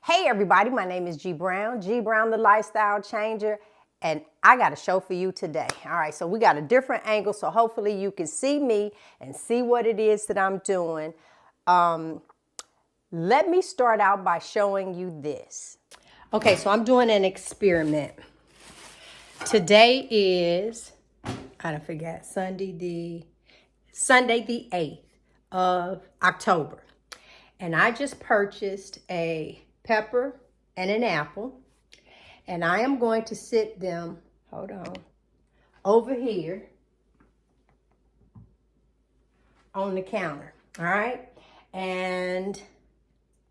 Hey everybody, my name is G Brown, G Brown the Lifestyle Changer, and I got a show for you today. All right, so we got a different angle, so hopefully you can see me and see what it is that I'm doing. Let me start out by showing you this. Okay, so I'm doing an experiment. Today is, I don't forget, Sunday the 8th of October. And I just purchased a pepper and an apple. And I am going to sit them, hold on, over here on the counter. All right. And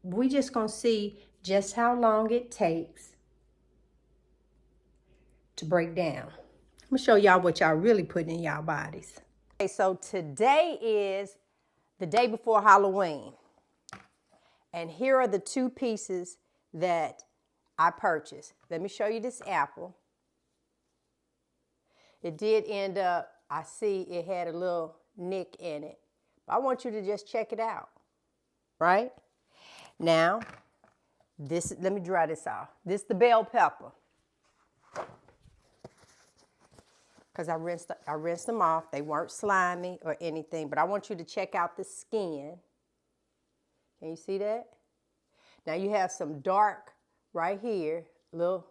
we just going to see just how long it takes to break down. I'm going to show y'all what y'all really putting in y'all bodies. Okay, so today is the day before Halloween. And here are the two pieces that I purchased. Let me show you this apple. It did end up, I see it had a little nick in it. But I want you to just check it out, right? Now, this, let me dry this off. This is the bell pepper. Because I rinsed them off. They weren't slimy or anything, but I want you to check out the skin. Can you see that? Now you have some dark right here, little,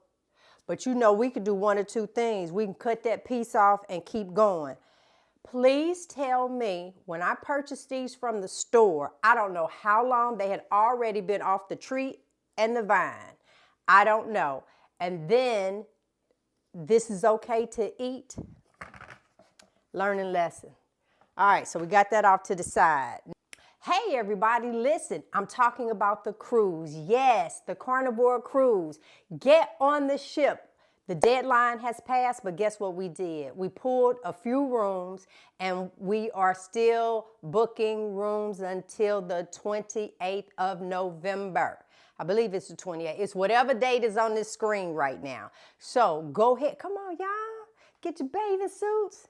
but you know we could do one or two things. We can cut that piece off and keep going. Please tell me, when I purchased these from the store, I don't know how long they had already been off the tree and the vine. I don't know. And then, this is okay to eat? Learning lesson. All right, so we got that off to the side. Hey everybody, listen, I'm talking about the cruise. Yes, the Carnivore Cruise. Get on the ship. The deadline has passed, but guess what we did? We pulled a few rooms and we are still booking rooms until the 28th of November. I believe it's the 28th. It's whatever date is on this screen right now. So go ahead. Come on, y'all. Get your bathing suits.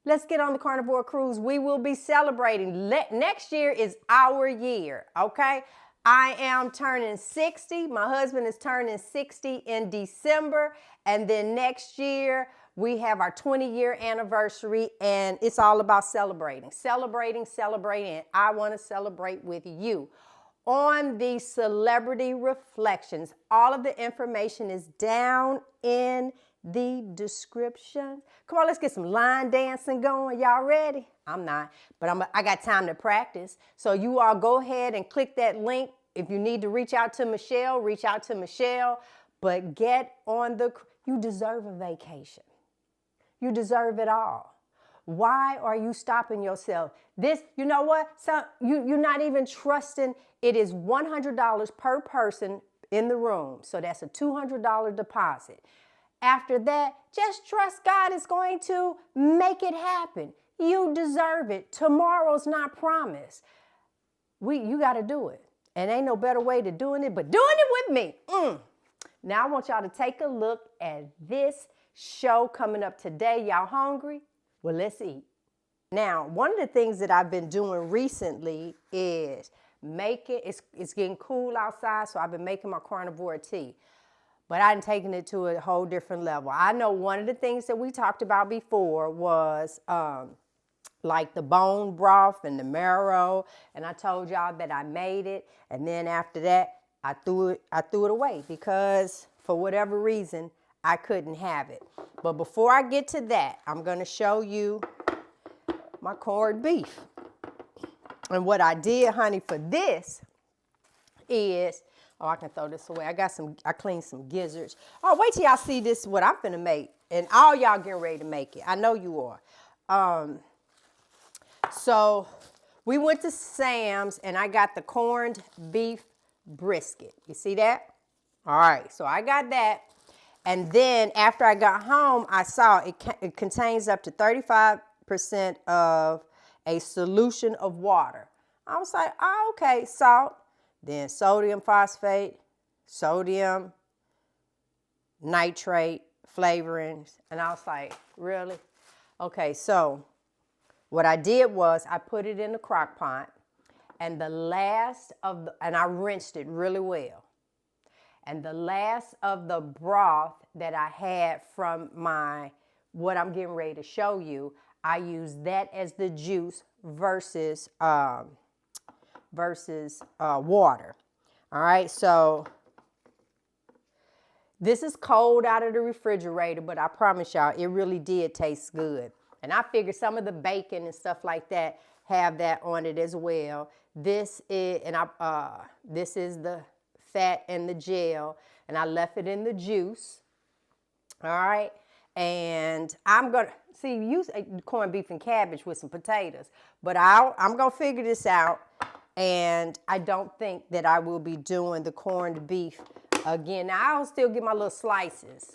Let's get on the Carnivore Cruise. We will be celebrating. Next year is our year, okay? I am turning 60. My husband is turning 60 in December. And then next year, we have our 20-year anniversary, and it's all about celebrating. Celebrating. And I want to celebrate with you. On the Celebrity Reflections, all of the information is down in the description. Come on, let's get some line dancing going. Y'all ready? I'm not, but I got time to practice. So you all go ahead and click that link. If you need to reach out to Michelle, reach out to Michelle. But get on you deserve a vacation. You deserve it all. Why are you stopping yourself? This, you know what? You're not even trusting. It is $100 per person in the room. So that's a $200 deposit. After that, just trust God is going to make it happen. You deserve it. Tomorrow's not promised. You got to do it. And ain't no better way to doing it but doing it with me. Now I want y'all to take a look at this show coming up today. Y'all hungry? Well, let's eat. Now, one of the things that I've been doing recently is it's getting cool outside, so I've been making my carnivore tea. But I'm taking it to a whole different level. I know one of the things that we talked about before was like the bone broth and the marrow. And I told y'all that I made it. And then after that, I threw it away because for whatever reason, I couldn't have it. But before I get to that, I'm going to show you my corned beef. And what I did, honey, for this is, oh, I can throw this away. I cleaned some gizzards. Oh, wait till y'all see this, what I'm finna make. And all y'all getting ready to make it. I know you are. So we went to Sam's and I got the corned beef brisket. You see that? All right, so I got that. And then after I got home, I saw it contains up to 35% of a solution of water. I was like, oh, okay, salt. Then sodium phosphate, sodium nitrate, flavorings. And I was like, really? Okay, so what I did was I put it in the crock pot And the last of the, and I rinsed it really well. And the last of the broth that I had from what I'm getting ready to show you, I used that as the juice versus water. All right, so this is cold out of the refrigerator, but I promise y'all, it really did taste good. And I figured some of the bacon and stuff like that have that on it as well. This is the fat and the gel, and I left it in the juice. All right, and I'm gonna use corned beef and cabbage with some potatoes, but I'm gonna figure this out. And I don't think that I will be doing the corned beef again. Now, I'll still get my little slices,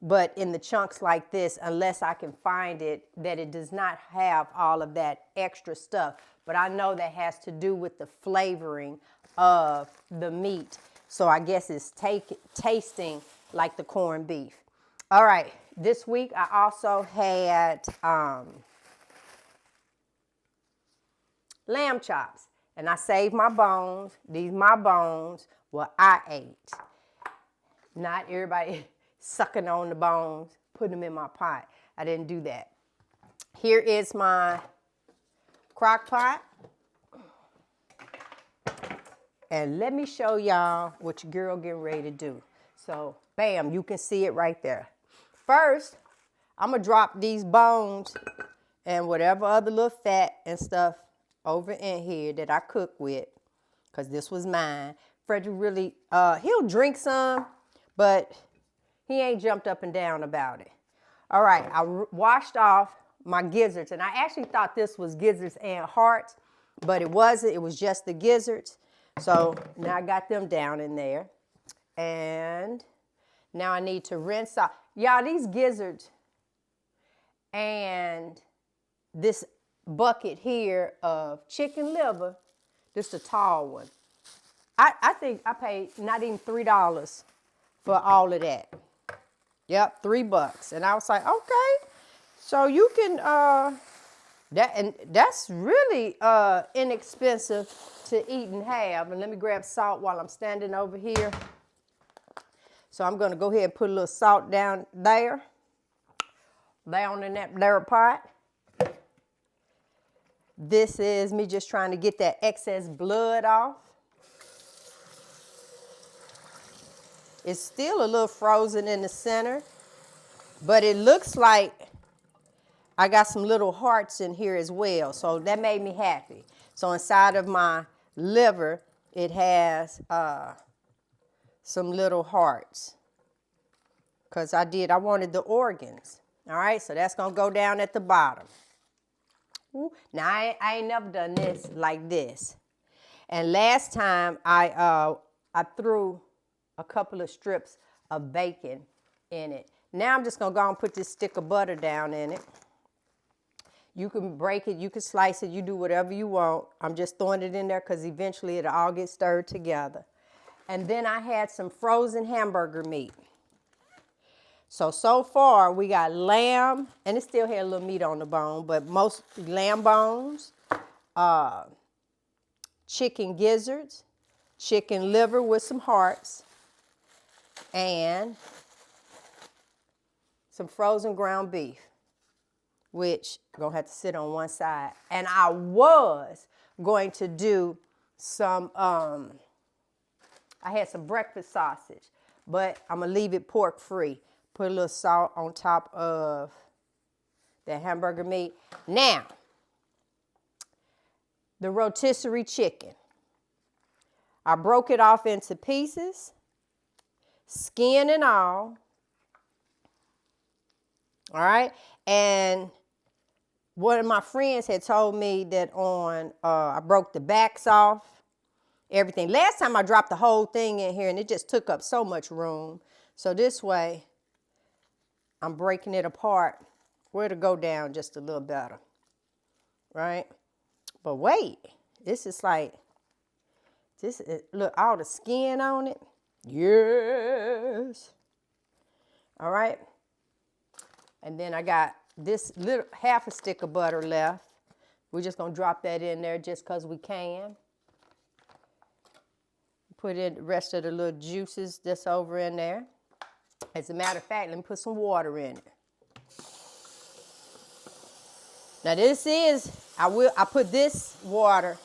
but in the chunks like this, unless I can find it that it does not have all of that extra stuff. But I know that has to do with the flavoring of the meat. So I guess it's tasting like the corned beef. All right, this week I also had lamb chops. And I saved my bones. These my bones. Well, I ate. Not everybody sucking on the bones, putting them in my pot. I didn't do that. Here is my crock pot. And let me show y'all what your girl getting ready to do. So, bam, you can see it right there. First, I'm going to drop these bones and whatever other little fat and stuff over in here that I cook with, because this was mine. Frederick really, he'll drink some, but he ain't jumped up and down about it. All right, I washed off my gizzards, and I actually thought this was gizzards and hearts, but it wasn't. It was just the gizzards. So now I got them down in there, and now I need to rinse off. Y'all, these gizzards and this bucket here of chicken liver, this is the tall one. I think I paid not even $3 for all of that. Yep, $3. And I was like, okay, so you can that's really inexpensive to eat and have. And let me grab salt while I'm standing over here. So I'm gonna go ahead and put a little salt down there, down in that there pot. This is me just trying to get that excess blood off. It's still a little frozen in the center, but it looks like I got some little hearts in here as well. So that made me happy. So inside of my liver, it has some little hearts. Because I wanted the organs. All right, so that's going to go down at the bottom. Ooh. Now, I ain't never done this like this. And last time, I threw a couple of strips of bacon in it. Now, I'm just going to go and put this stick of butter down in it. You can break it. You can slice it. You do whatever you want. I'm just throwing it in there because eventually it'll all get stirred together. And then I had some frozen hamburger meat. So far, we got lamb, and it still had a little meat on the bone, but most lamb bones, chicken gizzards, chicken liver with some hearts, and some frozen ground beef, which I'm going to have to sit on one side. And I was going to do some, I had some breakfast sausage, but I'm going to leave it pork free. Put a little salt on top of the hamburger meat. Now, the rotisserie chicken. I broke it off into pieces, skin and all. All right. And one of my friends had told me that I broke the backs off, everything. Last time I dropped the whole thing in here and it just took up so much room. So this way, I'm breaking it apart where it'll go down just a little better, right? But wait, this is like, look, all the skin on it. Yes. All right. And then I got this little half a stick of butter left. We're just going to drop that in there just because we can. put in the rest of the little juices that's over in there. As a matter of fact, let me put some water in it. Now this is, I put this water.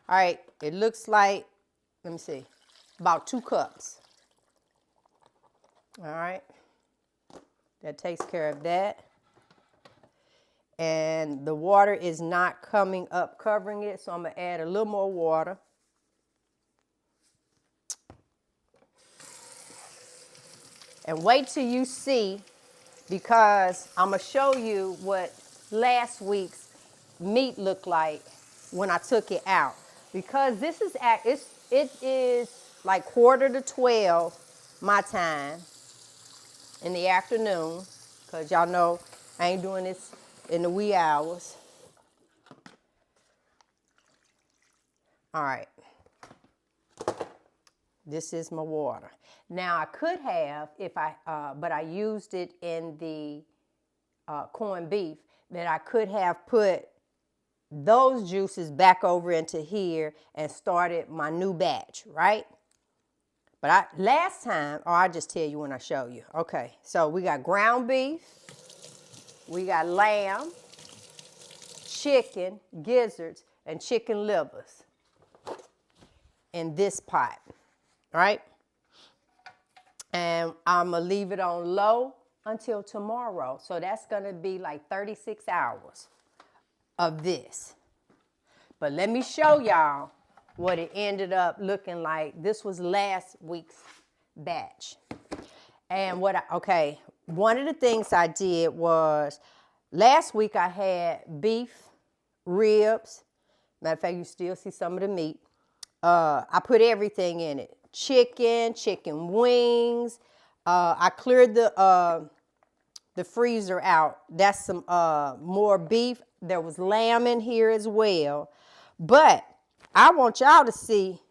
All right, it looks like, let me see, about 2 cups. All right, that takes care of that. And the water is not coming up covering it, so I'm gonna add a little more water. And wait till you see, because I'm gonna show you what last week's meat looked like when I took it out. Because this is it is like 11:45 my time in the afternoon, because y'all know I ain't doing this in the wee hours. All right. This is my water. Now I could have, but I used it in the corned beef, that I could have put those juices back over into here and started my new batch, right? But last time, I'll just tell you when I show you. Okay, so we got ground beef, we got lamb, chicken, gizzards, and chicken livers in this pot, right? And I'm gonna leave it on low until tomorrow. So that's gonna be like 36 hours of this. But let me show y'all what it ended up looking like. This was last week's batch. And one of the things I did was, last week I had beef, ribs. Matter of fact, you still see some of the meat. I put everything in it. Chicken wings. I cleared the freezer out. That's some more beef. There was lamb in here as well. But I want y'all to see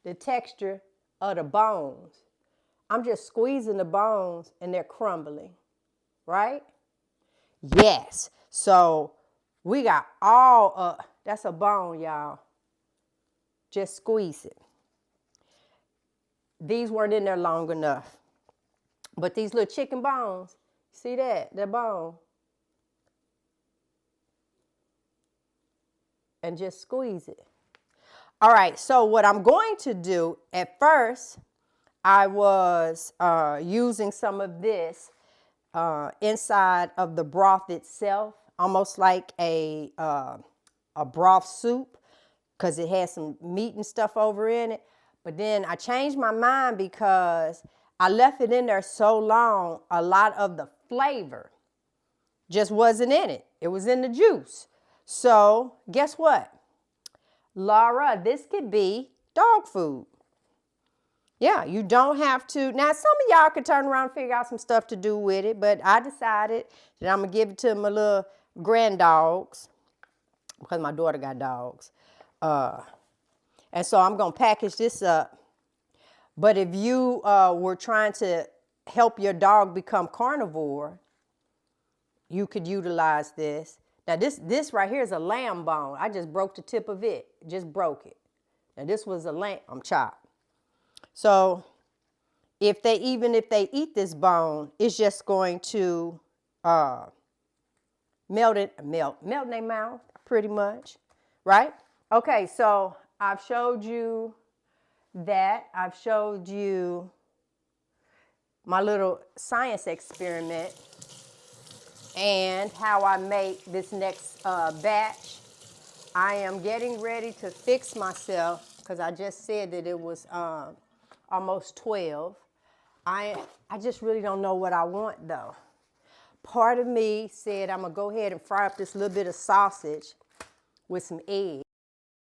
the texture of the bones. I'm just squeezing the bones and they're crumbling, right? Yes. So we got that's a bone, y'all. Just squeeze it. These weren't in there long enough. But these little chicken bones, see that? That bone. And just squeeze it. All right, so what I'm going to do, at first, I was using some of this inside of the broth itself, almost like a broth soup, because it has some meat and stuff over in it. But then I changed my mind because I left it in there so long, a lot of the flavor just wasn't in it. It was in the juice. So guess what? Laura, this could be dog food. Yeah, you don't have to. Now, some of y'all could turn around and figure out some stuff to do with it, but I decided that I'm going to give it to my little granddogs, because my daughter got dogs. And so I'm going to package this up. But if you were trying to help your dog become carnivore, you could utilize this. Now this right here is a lamb bone. I just broke the tip of it. Just broke it. Now this was a lamb chop. So if they eat this bone, it's just going to melt in their mouth pretty much, right? Okay, so I've showed you that. I've showed you my little science experiment and how I make this next batch. I am getting ready to fix myself because I just said that it was almost 12. I just really don't know what I want though. Part of me said I'm gonna go ahead and fry up this little bit of sausage with some eggs.